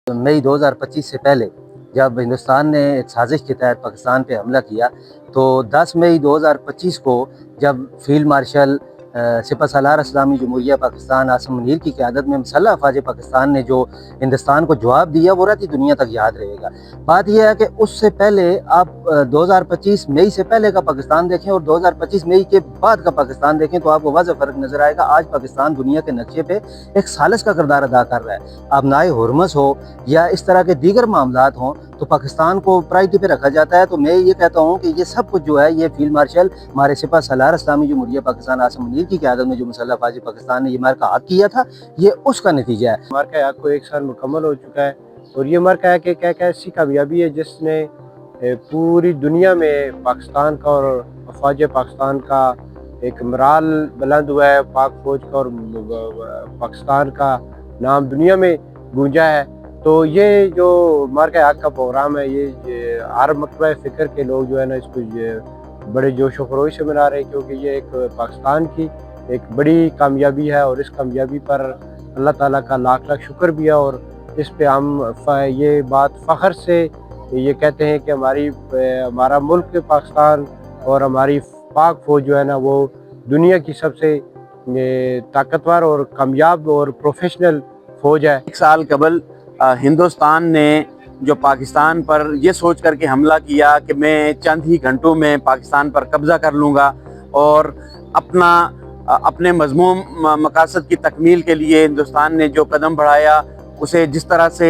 मई 2025 से पहले जब हिंदुस्तान ने एक साजिश के तहत पाकिस्तान पे हमला किया तो 10 मई 2025 को जब फील्ड मार्शल सिपह सालार इस्लामी जमहूरिया पाकिस्तान आसिम मुनीर की क़यादत में मुसल्लह अफ़वाज पाकिस्तान ने जो हिंदुस्तान को जवाब दिया वो रहती दुनिया तक याद रहेगा। बात यह है कि उससे पहले आप 2025 मई से पहले का पाकिस्तान देखें और 2025 मई के बाद का पाकिस्तान देखें तो आपको वाज़ह फ़र्क नज़र आएगा। आज पाकिस्तान दुनिया के नक्शे पे एक सालिस का किरदार अदा कर रहा है। अब नाए हुरमस हो या इस तरह के दीगर मामलात हों तो पाकिस्तान को प्रायोरिटी पे रखा जाता है। तो मैं ये कहता हूँ कि ये सब कुछ जो है ये फील्ड मार्शल हमारे सिपह सालार इस्लामी जमहूरिया पाकिस्तान आसिम मुनीर की क़यादत में जो मुसल्लह अफ़वाज पाकिस्तान ने ये मार्का हक किया था ये उसका नतीजा है। मार्का हक को 1 साल मुकम्मल हो चुका है और ये मार्का हक एक ऐसी कामयाबी है जिसने पूरी दुनिया में पाकिस्तान का और अफ़वाज पाकिस्तान का एक मराल बुलंद हुआ है। पाक फ़ौज का और पाकिस्तान का नाम दुनिया में गूंजा है। तो ये जो मार्का हक का प्रोग्राम है ये हर मकतबा फ़िक्र के लोग जो है ना इसको बड़े जोश व खरोश से मना रहे हैं क्योंकि ये एक पाकिस्तान की एक बड़ी कामयाबी है और इस कामयाबी पर अल्लाह ताला का लाख लाख शुक्र भी है। और इस पे हम ये बात फ़ख्र से ये कहते हैं कि हमारा मुल्क पाकिस्तान और हमारी पाक फ़ौज जो है ना वो दुनिया की सबसे ताकतवर और कामयाब और प्रोफेशनल फ़ौज है। 1 साल कबल हिंदुस्तान ने जो पाकिस्तान पर ये सोच करके हमला किया कि मैं चंद ही घंटों में पाकिस्तान पर कब्ज़ा कर लूँगा और अपने मज़मूम मकासद की तकमील के लिए हिंदुस्तान ने जो कदम बढ़ाया उसे जिस तरह से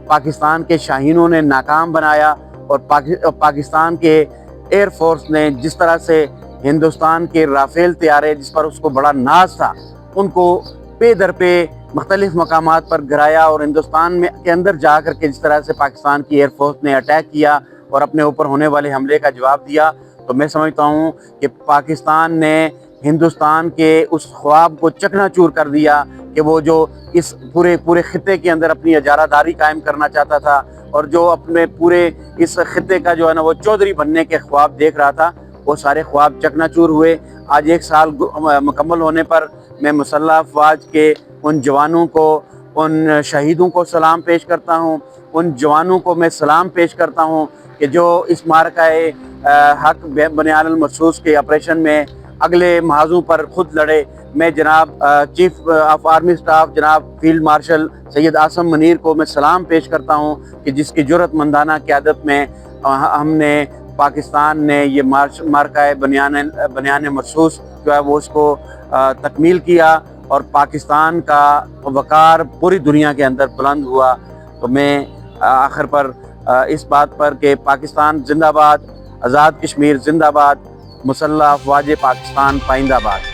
पाकिस्तान के शाहीनों ने नाकाम बनाया और पाकिस्तान के एयर फोर्स ने जिस तरह से हिंदुस्तान के राफेल तैयारे जिस पर उसको बड़ा नाज था उनको पे दर पे मुख्तलिफ मकामात पर गिराया और हिंदुस्तान में के अंदर जा कर के जिस तरह से पाकिस्तान की एयर फोर्स ने अटैक किया और अपने ऊपर होने वाले हमले का जवाब दिया तो मैं समझता हूँ कि पाकिस्तान ने हिंदुस्तान के उस ख्वाब को चकनाचूर कर दिया कि वो जो इस पूरे खित्ते के अंदर अपनी इजारादारी कायम करना चाहता था और जो अपने पूरे इस खित्ते का जो है ना वो चौधरी बनने के ख्वाब देख रहा था वो सारे ख्वाब चकनाचूर हुए। आज 1 साल मुकम्मल होने पर मैं मुसल्लह अफ़वाज के उन जवानों को उन शहीदों को सलाम पेश करता हूँ। उन जवानों को मैं सलाम पेश करता हूँ कि जो इस मार्का हक बनियानुल मखसूस के ऑपरेशन में अगले महाजों पर खुद लड़े। मैं जनाब चीफ ऑफ आर्मी स्टाफ जनाब फील्ड मार्शल सैयद आसिम मुनीर को मैं सलाम पेश करता हूँ कि जिसकी जुर्रतमंदाना क़यादत में हमने पाकिस्तान ने ये मार्का बनियान मखसूस जो है वो उसको तकमील किया और पाकिस्तान का वक़ार पूरी दुनिया के अंदर बुलंद हुआ। तो मैं आखिर पर इस बात पर कि पाकिस्तान जिंदाबाद, आज़ाद कश्मीर जिंदाबाद, मुसल्लह अफ़वाज Pakistan पाइंदाबाद।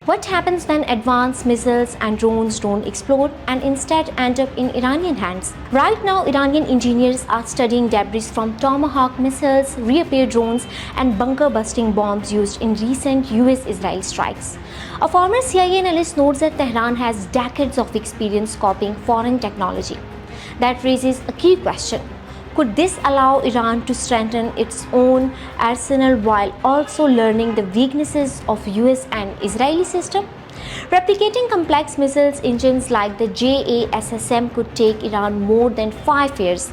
What happens when advanced missiles and drones don't explode and instead end up in Iranian hands? Right now, Iranian engineers are studying debris from Tomahawk missiles, reappear drones, and bunker-busting bombs used in recent US-Israel strikes. A former CIA analyst notes that Tehran has decades of experience copying foreign technology. That raises a key question. Could this allow Iran to strengthen its own arsenal while also learning the weaknesses of US and Israeli system? Replicating complex missiles engines like the JASSM could take Iran more than 5 years,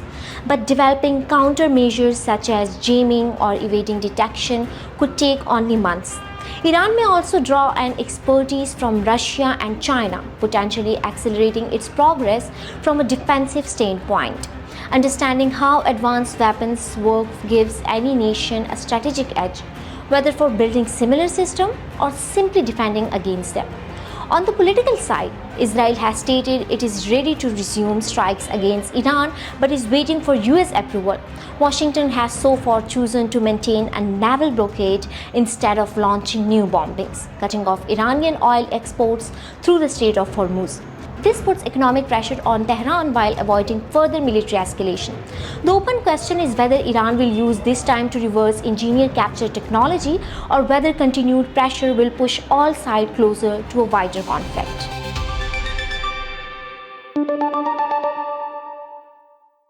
but developing countermeasures such as jamming or evading detection could take only months. Iran may also draw on expertise from Russia and China, potentially accelerating its progress from a defensive standpoint. Understanding how advanced weapons work gives any nation a strategic edge, whether for building similar systems or simply defending against them. On the political side, Israel has stated it is ready to resume strikes against Iran but is waiting for US approval. Washington has so far chosen to maintain a naval blockade instead of launching new bombings, cutting off Iranian oil exports through the Strait of Hormuz. This puts economic pressure on Tehran while avoiding further military escalation. The open question is whether Iran will use this time to reverse engineer capture technology or whether continued pressure will push all sides closer to a wider conflict.